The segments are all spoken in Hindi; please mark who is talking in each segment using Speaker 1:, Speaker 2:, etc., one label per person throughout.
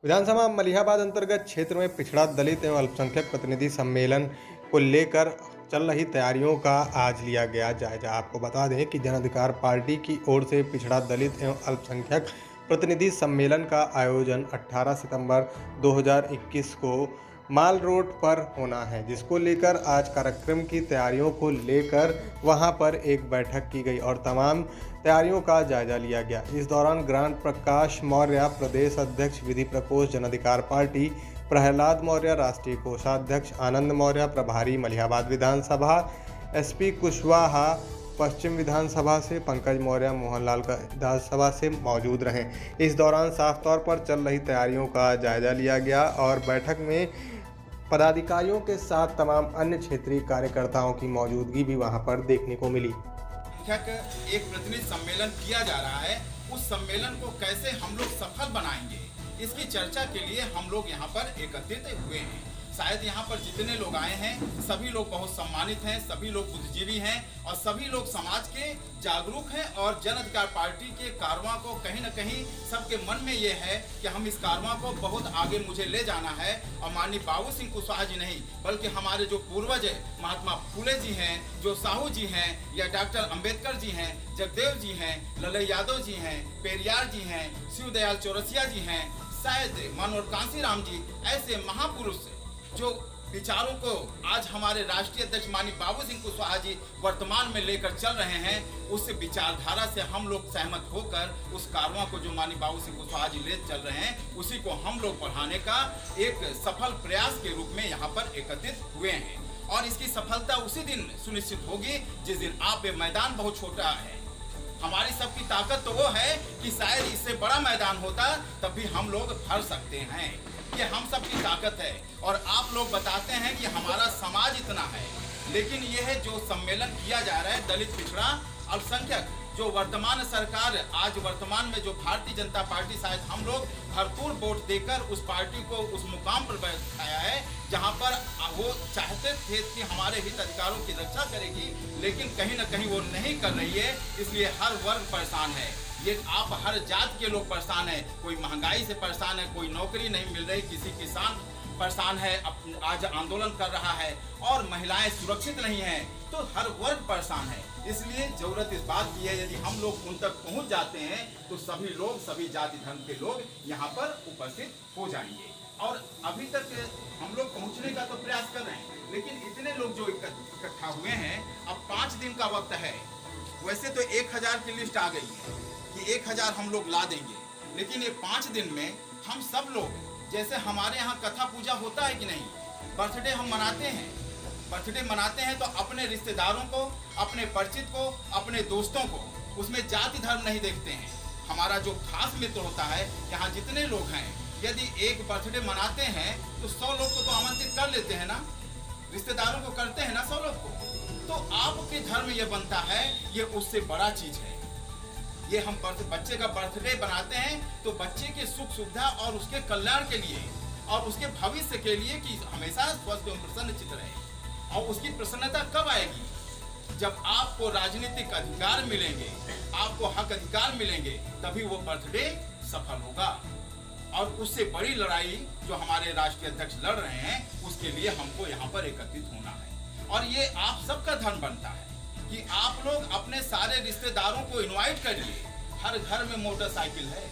Speaker 1: विधानसभा मलिहाबाद अंतर्गत क्षेत्र में पिछड़ा दलित एवं अल्पसंख्यक प्रतिनिधि सम्मेलन को लेकर चल रही तैयारियों का आज लिया गया जायजा। आपको बता दें कि जन अधिकार पार्टी की ओर से पिछड़ा दलित एवं अल्पसंख्यक प्रतिनिधि सम्मेलन का आयोजन 18 सितंबर 2021 को माल रोड पर होना है, जिसको लेकर आज कार्यक्रम की तैयारियों को लेकर वहां पर एक बैठक की गई और तमाम तैयारियों का जायजा लिया गया। इस दौरान ग्रांट प्रकाश मौर्य प्रदेश अध्यक्ष विधि प्रकोष्ठ जन अधिकार पार्टी, प्रहलाद मौर्य राष्ट्रीय कोषाध्यक्ष, आनंद मौर्य प्रभारी मलिहाबाद विधानसभा, एसपी कुशवाहा पश्चिम विधानसभा से, पंकज मौर्य मोहनलाल विधानसभा से मौजूद रहे। इस दौरान साफ तौर पर चल रही तैयारियों का जायजा लिया गया और बैठक में पदाधिकारियों के साथ तमाम अन्य क्षेत्रीय कार्यकर्ताओं की मौजूदगी भी वहां पर देखने को मिली।
Speaker 2: एक प्रतिनिधि सम्मेलन किया जा रहा है, उस सम्मेलन को कैसे हम लोग सफल बनाएंगे, इसकी चर्चा के लिए हम लोग यहाँ पर एकत्रित हुए हैं। शायद यहाँ पर जितने लोग आए हैं सभी लोग बहुत सम्मानित हैं, सभी लोग बुद्धिजीवी हैं और सभी लोग समाज के जागरूक हैं और जन अधिकार पार्टी के कारवां को कहीं न कहीं सबके मन में ये है कि हम इस कारवां को बहुत आगे मुझे ले जाना है। और माननीय बाबू सिंह कुशवाहा जी नहीं बल्कि हमारे जो पूर्वज है महात्मा फुले जी हैं, जो साहू जी हैं या डॉक्टर अम्बेडकर जी हैं, जगदेव जी हैं, ललई यादव जी हैं, पेरियार जी हैं, शिवदयाल चौरसिया जी हैं, शायद मनोहर कांसीराम जी, ऐसे महापुरुष जो विचारों को आज हमारे राष्ट्रीय अध्यक्ष माननीय बाबू सिंह कुशवाहा जी वर्तमान में लेकर चल रहे हैं, उस विचारधारा से हम लोग सहमत होकर उस कारवां को जो माननीय बाबू सिंह कुशवाहा जी ले चल रहे हैं उसी को हम लोग बढ़ाने का एक सफल प्रयास के रूप में यहाँ पर एकत्रित हुए हैं। और इसकी सफलता उसी दिन सुनिश्चित होगी जिस दिन आप ये मैदान बहुत छोटा है। हमारी सबकी ताकत तो वो है कि शायद इससे बड़ा मैदान होता तब भी हम लोग भर सकते हैं। ये हम सब की ताकत है और आप लोग बताते हैं कि हमारा समाज इतना है, लेकिन ये है जो सम्मेलन किया जा रहा है दलित, पिछड़ा, अल्पसंख्यक, जो वर्तमान सरकार आज वर्तमान में जो भारतीय जनता पार्टी, शायद हम लोग भरपूर वोट देकर उस पार्टी को उस मुकाम पर बैठाया है जहां पर वो चाहते थे कि हमारे हित अधिकारों की रक्षा करेगी, लेकिन कहीं ना कहीं वो नहीं कर रही है। इसलिए हर वर्ग परेशान है, ये आप हर जात के लोग परेशान है, कोई महंगाई से परेशान है, कोई नौकरी नहीं मिल रही, किसी किसान परेशान है, आज आंदोलन कर रहा है और महिलाएं सुरक्षित नहीं हैं, तो हर वर्ग परेशान है। इसलिए जरूरत इस बात की है यदि हम लोग उन तक पहुंच जाते हैं तो सभी लोग, सभी जाति धर्म के लोग यहाँ पर उपस्थित हो जाएंगे। और अभी तक हम लोग पहुंचने का तो प्रयास कर रहे हैं, लेकिन इतने लोग जो इकट्ठा हुए हैं, अब 5 दिन का वक्त है। वैसे तो 1000 की लिस्ट आ गई है कि 1000 हम लोग ला देंगे, लेकिन ये 5 दिन में हम सब लोग, जैसे हमारे यहाँ कथा पूजा होता है कि नहीं, बर्थडे हम मनाते हैं, बर्थडे मनाते हैं तो अपने रिश्तेदारों को, अपने परिचित को, अपने दोस्तों को, उसमें जाति धर्म नहीं देखते हैं। हमारा जो खास मित्र होता है, यहाँ जितने लोग हैं, यदि एक बर्थडे मनाते हैं तो 100 लोग को तो आमंत्रित कर लेते हैं ना, रिश्तेदारों को करते हैं ना 100 लोग को। तो आपके धर्म ये बनता है, ये उससे बड़ा चीज है। ये हम बच्चे का बर्थडे बनाते हैं तो बच्चे के सुख सुविधा और उसके कल्याण के लिए और उसके भविष्य के लिए कि हमेशा स्वस्थ एवं प्रसन्न चित्त रहे। और उसकी प्रसन्नता कब आएगी? जब आपको राजनीतिक अधिकार मिलेंगे, आपको हक अधिकार मिलेंगे, तभी वो बर्थडे सफल होगा। और उससे बड़ी लड़ाई जो हमारे राष्ट्रीय अध्यक्ष लड़ रहे हैं, उसके लिए हमको यहाँ पर एकत्रित होना है। और ये आप सबका धर्म बनता है कि आप लोग अपने सारे रिश्तेदारों को इनवाइट करिए। हर घर में मोटरसाइकिल है,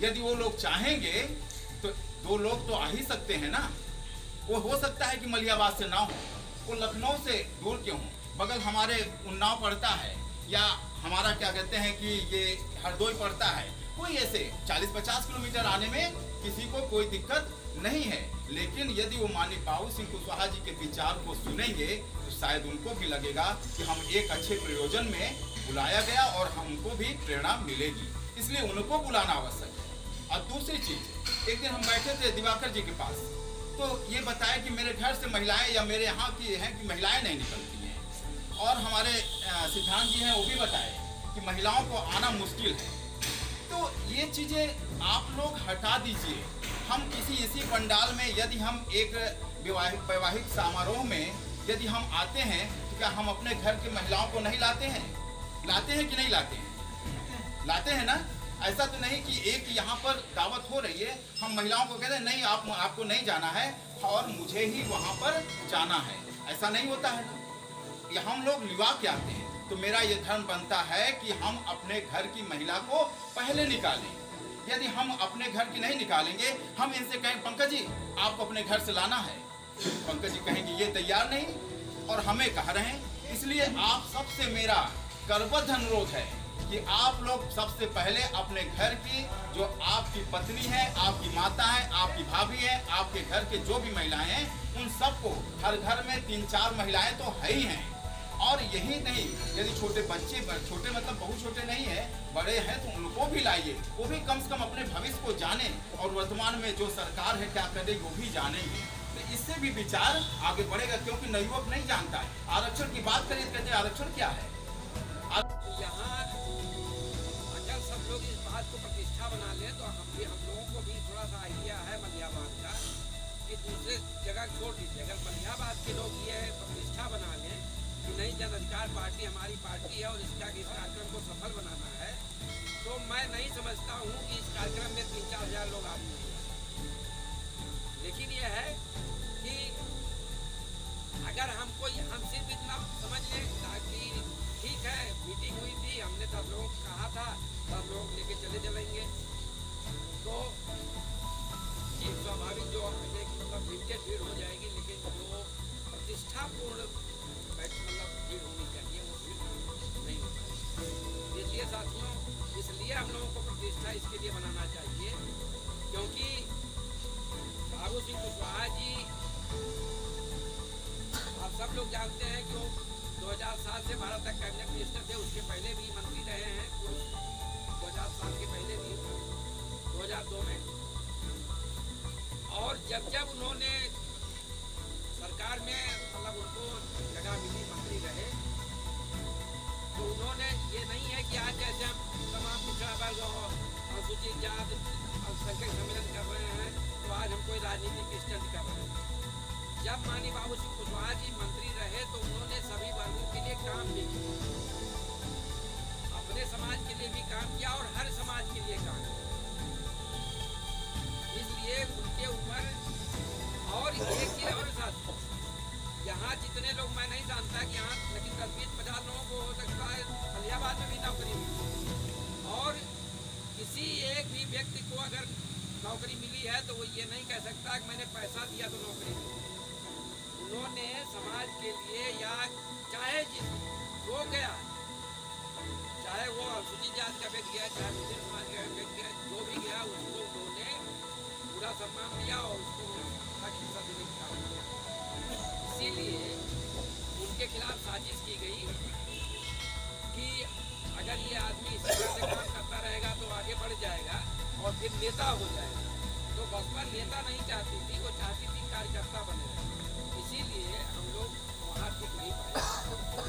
Speaker 2: यदि वो लोग चाहेंगे तो 2 लोग तो आ ही सकते हैं ना। वो हो सकता है कि मलिहाबाद से ना हो, वो लखनऊ से दूर क्यों हो, बगल हमारे उन्नाव पड़ता है, या हमारा क्या कहते हैं कि ये हरदोई पड़ता है, कोई ऐसे 40-50 किलोमीटर आने में किसी को कोई दिक्कत नहीं है। लेकिन यदि वो माननीय बाबू सिंह कुशवाहा जी के विचार को सुनेंगे तो शायद उनको भी लगेगा कि हम एक अच्छे प्रयोजन में बुलाया गया और हमको भी प्रेरणा मिलेगी, इसलिए उनको बुलाना आवश्यक है। और दूसरी चीज, एक दिन हम बैठे थे दिवाकर जी के पास, तो ये बताया कि मेरे घर से महिलाएं या मेरे यहाँ की हैं कि महिलाएं नहीं निकलती हैं, और हमारे सिद्धांत जी हैं वो भी बताए कि महिलाओं को आना मुश्किल है। तो ये चीज़ें आप लोग हटा दीजिए। हम किसी इसी पंडाल में यदि हम एक वैवाहिक समारोह में यदि हम आते हैं तो क्या हम अपने घर की महिलाओं को नहीं लाते हैं? लाते हैं कि नहीं लाते हैं? लाते हैं ना। ऐसा तो नहीं कि एक यहाँ पर दावत हो रही है, हम महिलाओं को कहते हैं नहीं आपको नहीं जाना है और मुझे ही वहाँ पर जाना है, ऐसा नहीं होता है ना। ये हम लोग लिवा के आते हैं, तो मेरा ये धर्म बनता है कि हम अपने घर की महिला को पहले निकालें। यदि हम अपने घर की नहीं निकालेंगे, हम इनसे कहें पंकज जी आपको अपने घर से लाना है, पंकज जी कहेंगे ये तैयार नहीं और हमें कह रहे हैं। इसलिए आप सबसे मेरा करबद्ध अनुरोध है कि आप लोग सबसे पहले अपने घर की, जो आपकी पत्नी है, आपकी माता है, आपकी भाभी है, आपके घर के जो भी महिलाएं हैं, उन सबको, हर घर में 3-4 महिलाएं तो है ही हैं। और यही नहीं, यदि छोटे बच्चे, छोटे मतलब बहुत छोटे नहीं है, बड़े हैं, तो उनको भी लाइए, वो भी कम से कम अपने भविष्य को जाने और वर्तमान में जो सरकार है क्या कर रही वो भी जानेंगे, तो इससे भी विचार आगे बढ़ेगा। क्योंकि युवक नहीं जानता है। आरक्षण की बात करिए, कहते हैं आरक्षण क्या है।
Speaker 3: यहाँ अगर सब लोग इस बात को प्रतिष्ठा बना लें तो हम लोगों को भी थोड़ा सा आइडिया है मलियाबाद का, कि दूसरे जगह छोड़ दीजिए। अगर मलियाबाद के लोग ये प्रतिष्ठा बना लें कि नहीं, जन अधिकार पार्टी हमारी पार्टी है और इस कार्यक्रम को सफल बनाना है, तो मैं नहीं समझता हूँ कि इस कार्यक्रम में 3-4 हज़ार लोग आते हैं। लेकिन यह है कि अगर हम सिर्फ इतना समझ लें कि ठीक है मीटिंग हुई थी, हमने 10 लोगों को कहा था, 10 लोग लेके चलेंगे, तो एक स्वाभाविक जो मतलब लिमिटेड भीड़ हो जाएगी। लेकिन जो प्रतिष्ठापूर्ण मतलब भीड़ होनी चाहिए वो भीड़ नहीं हो पाएगी। इसलिए साथियों, इसलिए हम लोगों को प्रतिष्ठा इसके लिए बनाना चाहिए क्योंकि बाबू सिंह कुशवाहा जी, आप सब लोग जानते हैं कि वो 2007 से 12 तक कैबिनेट मिनिस्टर थे। उसके पहले भी मंत्री रहे हैं, 2007 के पहले भी 2002 में। और जब उन्होंने सरकार में मतलब उनको जगह मिली, मंत्री रहे, तो उन्होंने ये नहीं है कि आज जैसे हम तमाम पिछड़ा वर्ग और अनुसूचित जाति अल्पसंख्यक सम्मेलन कर रहे हैं तो आज हम कोई राजनीतिक स्टंट कर रहे हैं। जब माननीय बाबू सिंह कुशवाहा जी मंत्री रहे तो उन्होंने सभी वर्गों के लिए काम भी किया, अपने समाज के लिए भी काम किया और हर समाज के लिए काम किया। इसलिए उनके ऊपर और एक चीज और साथ, यहाँ जितने लोग, मैं नहीं जानता कि यहाँ लेकिन 10-20-50 लोगों को हो सकता है मलियाबाद में भी नौकरी मिली, और किसी एक भी व्यक्ति को अगर नौकरी मिली है तो वो ये नहीं कह सकता कि मैंने पैसा दिया तो नौकरी मिली। उन्होंने समाज के लिए, या चाहे जो गया, चाहे वो अनुसूचित जाति का व्यक्ति गया, चाहे मुस्लिम समाज का व्यक्ति गया, जो भी गया उसको उन्होंने पूरा सम्मान दिया और उसको हिस्सा देने का काम किया। इसीलिए उनके खिलाफ साजिश की गई कि अगर ये आदमी इसी तरह से काम करता रहेगा तो आगे बढ़ जाएगा और फिर नेता हो जाएगा। तो बसपा नेता नहीं चाहती थी, वो चाहती थी कार्यकर्ता बने रहे। इसीलिए हम लोग वहाँ टिक नहीं पाए।